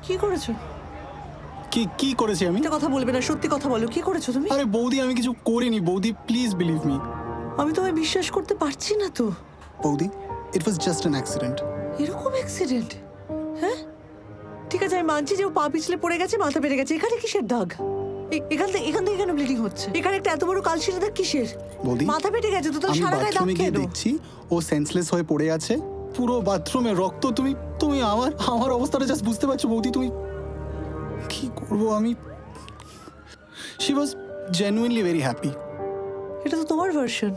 কি করেছো? কি করেছি আমি? একটা কথা বলবে না, সত্যি কথা বলো, কি করেছো তুমি? আরে বৌদি, আমি কিছু করিনি বৌদি, প্লিজ বিলিভ মি। আমি তোমায় বিশ্বাস করতে পারছি না তো। বৌদি, ইট ওয়াজ জাস্ট অ্যান অ্যাক্সিডেন্ট। এরকম অ্যাক্সিডেন্ট? হ্যাঁ ঠিক আছে, আমি মানছি যে ও পা পিছলে পড়ে গেছে, মাথা বেড়ে গেছে। এখানে কিসের দাগ? এখান থেকে কেন ব্লিডিং হচ্ছে? এখানে একটা এত বড় কালশিটের দাগ কিসের? বৌদি, মাথা ফেটে গেছে তো, তার সারা গায়ে দাগ কেন? দেখছি ও সেন্সলেস হয়ে পড়ে আছে, পুরো বাথরুমে রক্ত। তুমি আমার অবস্থাটা জাস্ট বুঝতে পারছো বৌদি? তুমি কি করবো আমি? She was genuinely very happy. এটা তো তোমার ভার্সন।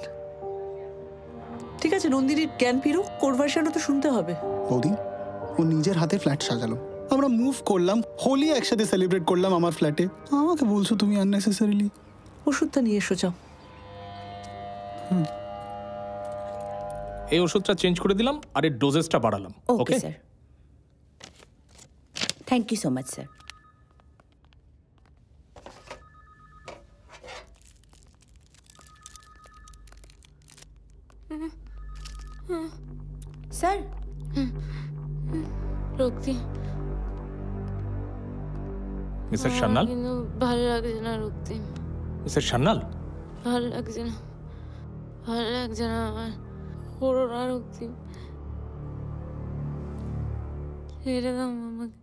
ঠিক আছে, নন্দিনীর জ্ঞান ফিরুক, ওর ভার্সনও তো শুনতে হবে। বৌদি, ও নিজের হাতে ফ্ল্যাট সাজালো, আমরা মুভ করলাম, হোলি একসাথে সেলিব্রেট করলাম আমার ফ্ল্যাটে। আমাকে বলছো তুমি আননেসেসারিলি? ওষুধটা নিয়ে এসো যাও। এই ওষুধটা চেঞ্জ করে দিলাম আর এর ডোজেসটা বাড়ালাম। Okay sir, thank you so much sir. Sir, রক্তি, মিস্টার সান্যাল। কিন্তু ভালো লাগছে না রক্তি, মিস্টার সান্যাল, ভালো লাগছে না, ভালো লাগছে না আমার। করো না রক্তি, ছেড়ে দাও আমাকে,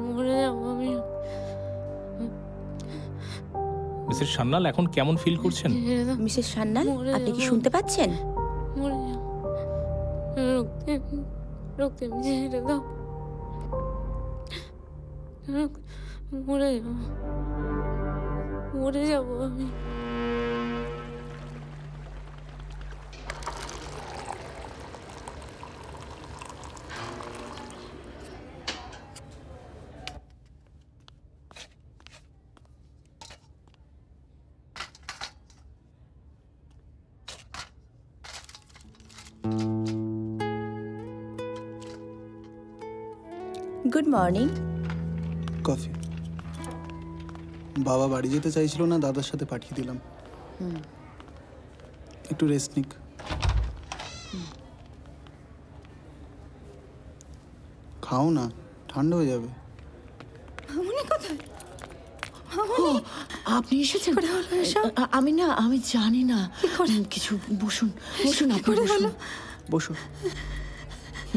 মরে যাবো আমি। মিস্টার সান্যাল এখন কেমন ফিল করছেন? ছেড়ে দাও, মিসেস সান্যাল, মরে আপনি কি যাবো। শুনতে পাচ্ছেন? মরে যাবো রক্তি, রক্তি ছেড়ে দাও, মরে যাবো, মরে যাবো আমি। Good morning. কফি। বাবা বাড়ি যেতে চাইছিল না, দাদার সাথে পাঠিয়ে দিলাম। একটু রেস্ট নিক। খাও না, ঠান্ডা হয়ে যাবে। আপনি এসেছেন? আমি জানি না কিছু। বসুন বসুন, আপনি বসুন। বসুন।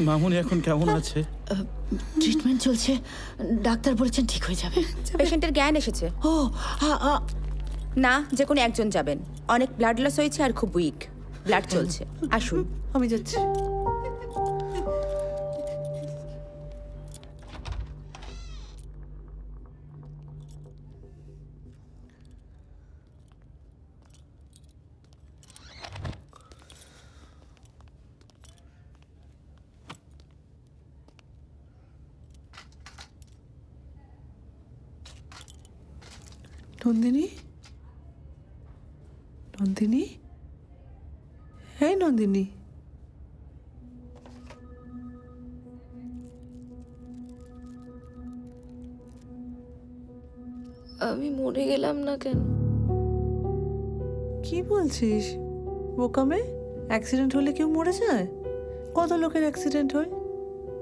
মামুনি এখন কেমন আছে? ট্রিটমেন্ট চলছে, ডাক্তার বলেছেন ঠিক হয়ে যাবে। পেশেন্টের জ্ঞান এসেছে। ও না, যে কোনো একজন যাবেন, অনেক ব্লাড লস হয়েছে আর খুব উইক, ব্লাড চলছে। আসুন। আমি যাচ্ছি। নন্দিনী, নন্দিনী, হ্যাঁ নন্দিনী, আমি মরে গেলাম না কেন? কি বলছিস বোকামে? অ্যাক্সিডেন্ট হলে কেউ মরে যায়? কত লোকের অ্যাক্সিডেন্ট হয়,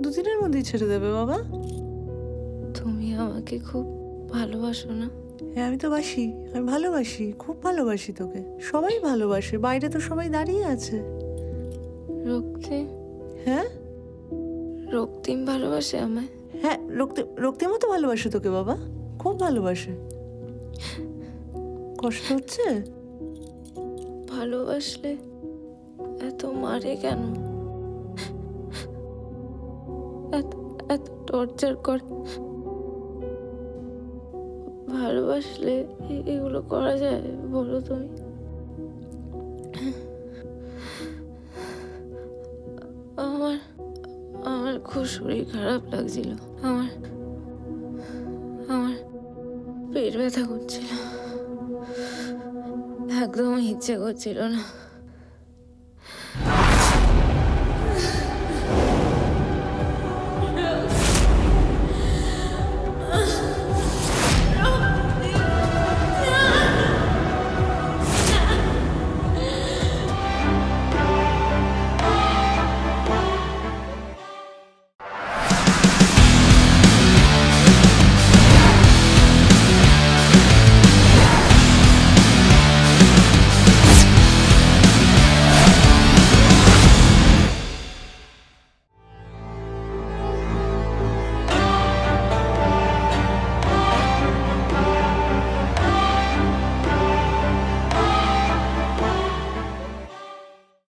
দুদিনের মধ্যেই ছেড়ে দেবে বাবা। তুমি আমাকে খুব ভালোবাসো না? হ্যাঁ আমি তো বাসি, আমি ভালোবাসি, খুব ভালোবাসি তোকে। সবাই ভালোবাসে, বাইরে তো সবাই দাঁড়িয়ে আছে। রক্তি, হ্যাঁ রক্তিম ভালোবাসে আমায়? হ্যাঁ, রক্তিম মতো ভালোবাসে তোকে বাবা, খুব ভালোবাসে। কষ্ট হচ্ছে? ভালোবাসলে এত মারে কেন? এত টর্চার করে? ভালোবাসলে এগুলো করা যায় বলো তুমি? আমার খুব শরীর খারাপ লাগছিল, আমার পেট ব্যথা করছিল, একদম ইচ্ছে করছিল না।